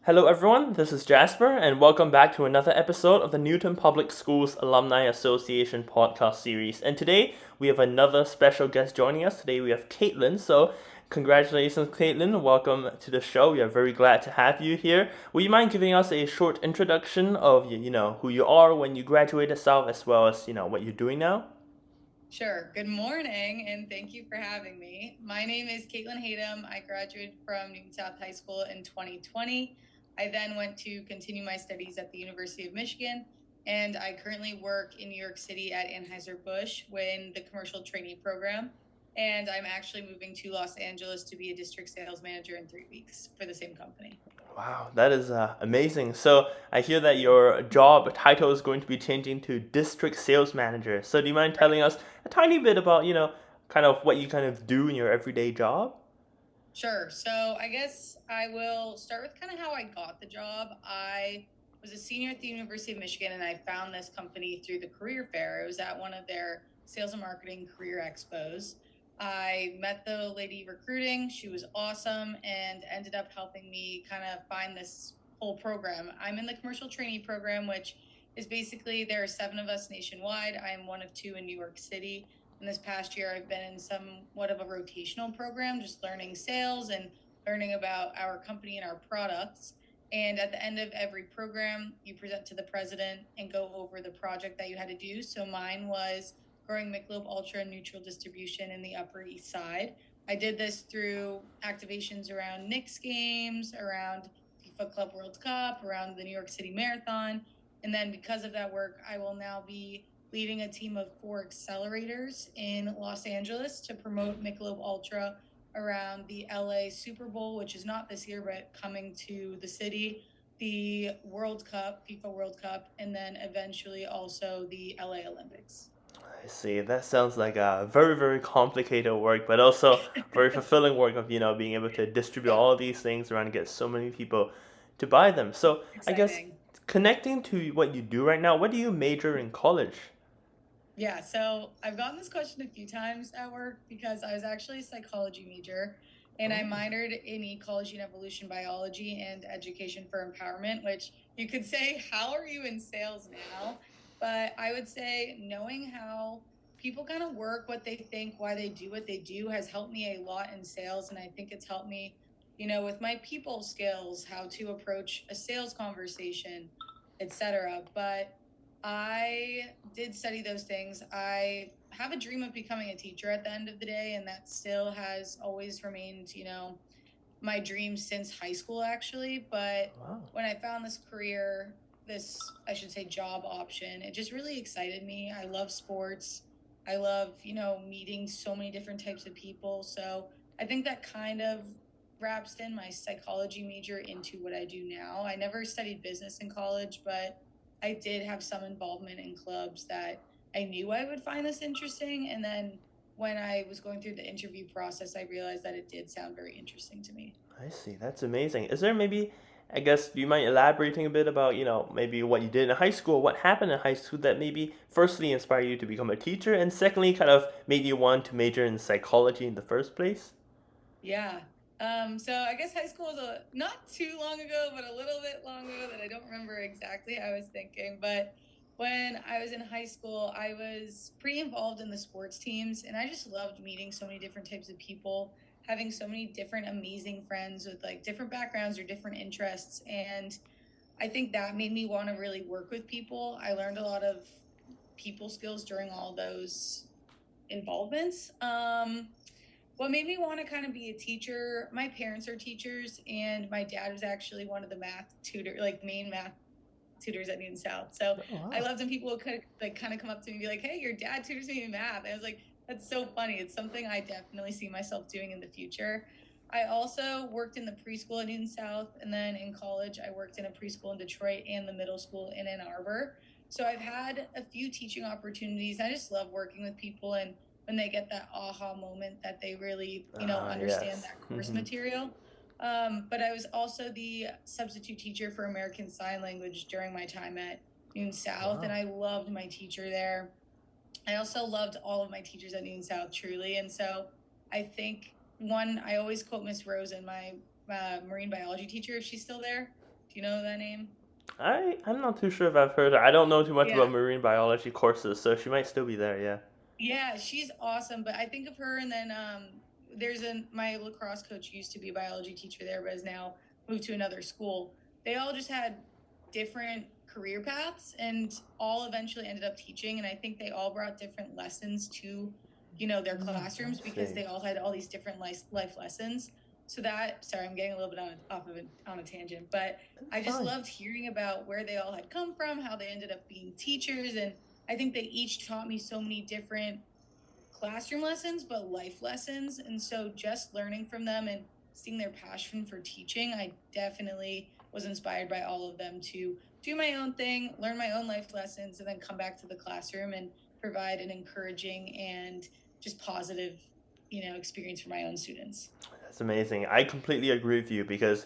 Hello, everyone. This is Jasper, and welcome back to another episode of the Newton Public Schools Alumni Association podcast series. And today we have another special guest joining us. Today we have Katelyn. So, congratulations, Katelyn. Welcome to the show. We are very glad to have you here. Would you mind giving us a short introduction of who you are when you graduated South, as well as what you're doing now? Sure. Good morning, and thank you for having me. My name is Katelyn Hatem. I graduated from Newton South High School in 2020. I then went to continue my studies at the University of Michigan, and I currently work in New York City at Anheuser-Busch in the commercial trainee program. And I'm actually moving to Los Angeles to be a district sales manager in 3 weeks for the same company. Wow, that is amazing. So I hear that your job title is going to be changing to district sales manager. So do you mind telling us a tiny bit about, kind of what you kind of do in your everyday job? Sure. So I guess I will start with kind of how I got the job. I was a senior at the University of Michigan and I found this company through the career fair. It was at one of their sales and marketing career expos. I met the lady recruiting. She was awesome and ended up helping me kind of find this whole program. I'm in the commercial trainee program, which is basically there are 7 of us nationwide. I am one of 2 in New York City. And this past year, I've been in somewhat of a rotational program, just learning sales and learning about our company and our products. And at the end of every program, you present to the president and go over the project that you had to do. So mine was growing Michelob Ultra neutral distribution in the Upper East Side. I did this through activations around Knicks games, around FIFA Club World Cup, around the New York City Marathon. And then because of that work, I will now be leading a team of 4 accelerators in Los Angeles to promote Michelob Ultra around the LA Super Bowl, which is not this year, but coming to the city, the World Cup, FIFA World Cup, and then eventually also the LA Olympics. I see. That sounds like a very, very complicated work, but also very fulfilling work of, being able to distribute Yeah, all of these things around and get so many people to buy them. So I guess exciting. connecting to what you do right now, what do you major in college? Yeah, so I've gotten this question a few times at work because I was actually a psychology major and I Oh. minored in ecology and evolution biology and education for empowerment, which you could say, how are you in sales now? But I would say knowing how people kind of work, what they think, why they do what they do has helped me a lot in sales. And I think it's helped me, with my people skills, how to approach a sales conversation, etc. But I did study those things. I have a dream of becoming a teacher at the end of the day, and that still has always remained, my dream since high school, actually. But Wow. when I found this career, this, I should say, job option, it just really excited me. I love sports. I love, meeting so many different types of people. So I think that kind of wraps in my psychology major into what I do now. I never studied business in college, but I did have some involvement in clubs that I knew I would find this interesting. And then when I was going through the interview process, I realized that it did sound very interesting to me. I see. That's amazing. Is there maybe, I guess, do you mind elaborating a bit about, maybe what you did in high school, what happened in high school that maybe firstly inspired you to become a teacher, and secondly kind of made you want to major in psychology in the first place? Yeah. So I guess high school was not too long ago, but a little bit long ago that I don't remember exactly. I was thinking, but when I was in high school, I was pretty involved in the sports teams, and I just loved meeting so many different types of people, having so many different amazing friends with like different backgrounds or different interests, and I think that made me want to really work with people. I learned a lot of people skills during all those involvements. What made me want to kind of be a teacher, my parents are teachers, and my dad was actually one of the math tutor, like main math tutors at Newton South. So Oh, I wow. loved when people would kind of come up to me and be like, "Hey, your dad tutors me in math." And I was like, "That's so funny. It's something I definitely see myself doing in the future." I also worked in the preschool at Newton South, and then in college, I worked in a preschool in Detroit and the middle school in Ann Arbor. So I've had a few teaching opportunities. I just love working with people and when they get that aha moment that they really, Ah, understand yes. that course material. But I was also the substitute teacher for American Sign Language during my time at Noon South, and Wow. I loved my teacher there. I also loved all of my teachers at Noon South, truly. And so I think I always quote Miss Rose and my marine biology teacher, if she's still there. Do you know that name? I'm not too sure if I've heard her. I don't know too much about Yeah. marine biology courses, so she might still be there. Yeah. Yeah, she's awesome. But I think of her, and then there's my lacrosse coach used to be a biology teacher there, but has now moved to another school. They all just had different career paths, and all eventually ended up teaching. And I think they all brought different lessons to, their classrooms I because see. they all had all these different life lessons. So that, sorry, I'm getting a little bit on a tangent, but I just Fine. loved hearing about where they all had come from, how they ended up being teachers, and I think they each taught me so many different classroom lessons, but life lessons. And so just learning from them and seeing their passion for teaching, I definitely was inspired by all of them to do my own thing, learn my own life lessons, and then come back to the classroom and provide an encouraging and just positive, experience for my own students. That's amazing. I completely agree with you because,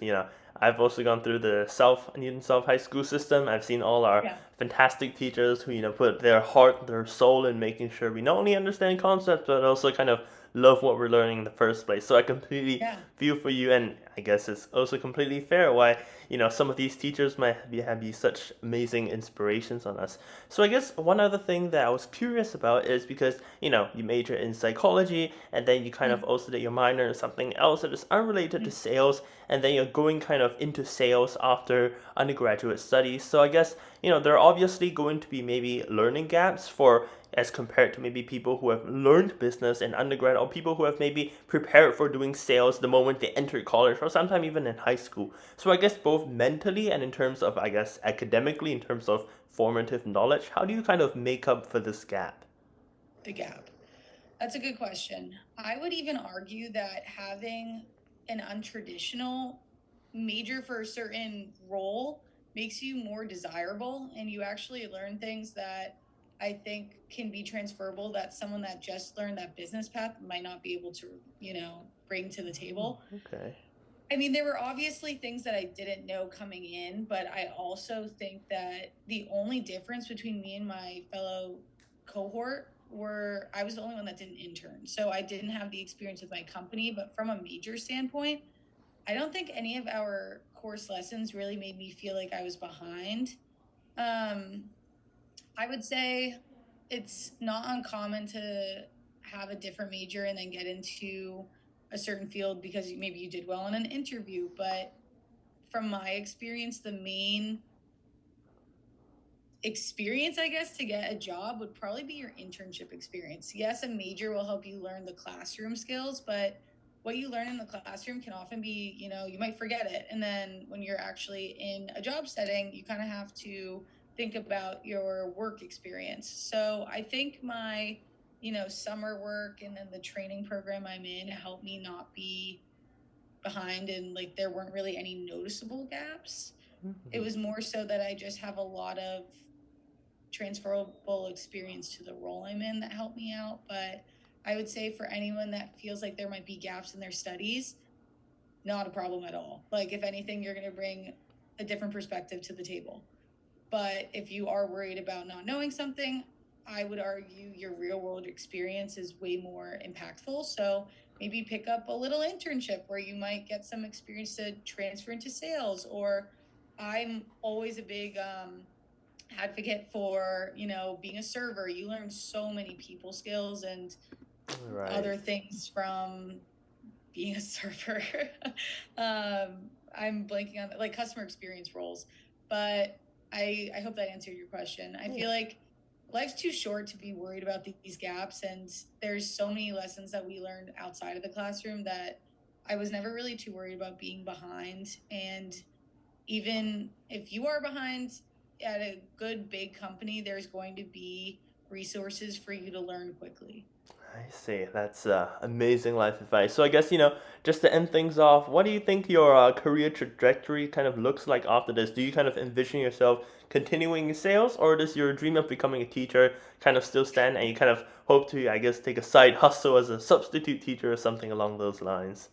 I've also gone through the South Newton South High School system. I've seen all our Yeah. fantastic teachers who, put their heart, their soul in making sure we not only understand concepts but also kind of love what we're learning in the first place. So I completely Yeah. feel for you, and I guess it's also completely fair why, some of these teachers might be such amazing inspirations on us. So I guess one other thing that I was curious about is because, you major in psychology and then you kind of Mm-hmm. also did your minor in something else that is unrelated to sales, and then you're going kind of into sales after undergraduate studies. So I guess, there are obviously going to be maybe learning gaps for as compared to maybe people who have learned business in undergrad or people who have maybe prepared for doing sales the moment they entered college or sometime even in high school. So I guess both mentally and in terms of, I guess, academically, in terms of formative knowledge, how do you kind of make up for this gap? The gap. That's a good question. I would even argue that having an untraditional major for a certain role makes you more desirable, and you actually learn things that I think can be transferable that someone that just learned that business path might not be able to, bring to the Oh, table. okay. I mean, there were obviously things that I didn't know coming in, but I also think that the only difference between me and my fellow cohort were I was the only one that didn't intern. So I didn't have the experience with my company, but from a major standpoint, I don't think any of our course lessons really made me feel like I was behind. Um, I would say it's not uncommon to have a different major and then get into a certain field because maybe you did well in an interview. But from my experience, the main experience, I guess, to get a job would probably be your internship experience. Yes, a major will help you learn the classroom skills, but what you learn in the classroom can often be, you might forget it. And then when you're actually in a job setting, you kind of have to think about your work experience. So I think my, summer work and then the training program I'm in helped me not be behind, and like there weren't really any noticeable gaps. It Mhm. was more so that I just have a lot of transferable experience to the role I'm in that helped me out. But I would say for anyone that feels like there might be gaps in their studies, not a problem at all. Like, if anything, you're going to bring a different perspective to the table. But if you are worried about not knowing something, I would argue your real world experience is way more impactful. So maybe pick up a little internship where you might get some experience to transfer into sales. Or I'm always a big advocate for, being a server. You learn so many people skills and Right. other things from being a server. I'm blanking on like customer experience roles, but I hope that answered your question. I Yeah. feel like life's too short to be worried about these gaps, and there's so many lessons that we learned outside of the classroom that I was never really too worried about being behind. And even if you are behind at a good big company, there's going to be resources for you to learn quickly. I see. That's amazing life advice. So I guess, just to end things off, what do you think your career trajectory kind of looks like after this? Do you kind of envision yourself continuing in sales, or does your dream of becoming a teacher kind of still stand and you kind of hope to, I guess, take a side hustle as a substitute teacher or something along those lines?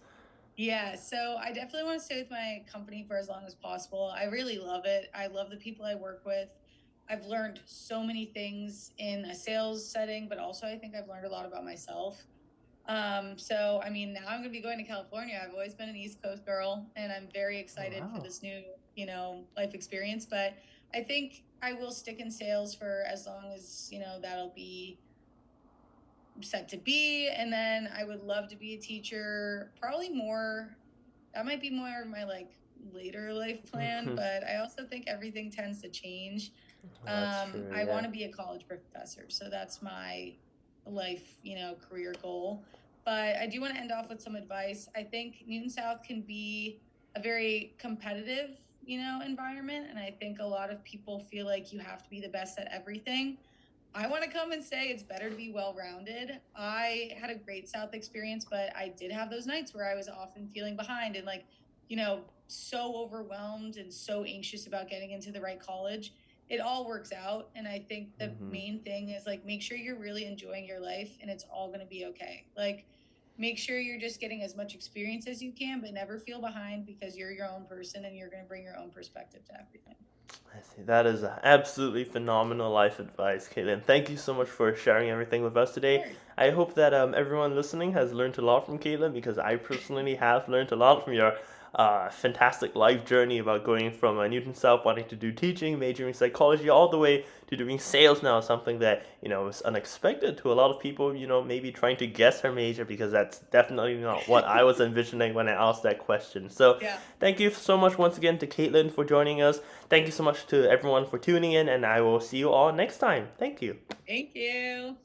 Yeah, so I definitely want to stay with my company for as long as possible. I really love it. I love the people I work with. I've learned so many things in a sales setting, but also I think I've learned a lot about myself. So I mean, now I'm going to be going to California. I've always been an East Coast girl, and I'm very Oh, excited for wow. this new, life experience. But I think I will stick in sales for as long as, that'll be set to be. And then I would love to be a teacher, probably more, that might be more of my like later life plan, but I also think everything tends to change. That's true, I yeah. want to be a college professor, so that's my life, career goal. But I do want to end off with some advice. I think Newton South can be a very competitive, environment, and I think a lot of people feel like you have to be the best at everything. I want to come and say it's better to be well rounded. I had a great South experience, but I did have those nights where I was often feeling behind and like, so overwhelmed and so anxious about getting into the right college. It all works out. And I think the main thing is like, make sure you're really enjoying your life and it's all going to be okay. Like, make sure you're just getting as much experience as you can, but never feel behind because you're your own person and you're going to bring your own perspective to everything. I see. That is absolutely phenomenal life advice, Caitlin. Thank you so much for sharing everything with us today. Sure. I hope that everyone listening has learned a lot from Caitlin because I personally have learned a lot from your fantastic life journey about going from Newton South wanting to do teaching, majoring in psychology, all the way to doing sales now, something that was unexpected to a lot of people. Maybe trying to guess her major because that's definitely not what I was envisioning when I asked that question. So, Yeah. thank you so much once again to Caitlin for joining us. Thank you so much to everyone for tuning in, and I will see you all next time. Thank you. Thank you.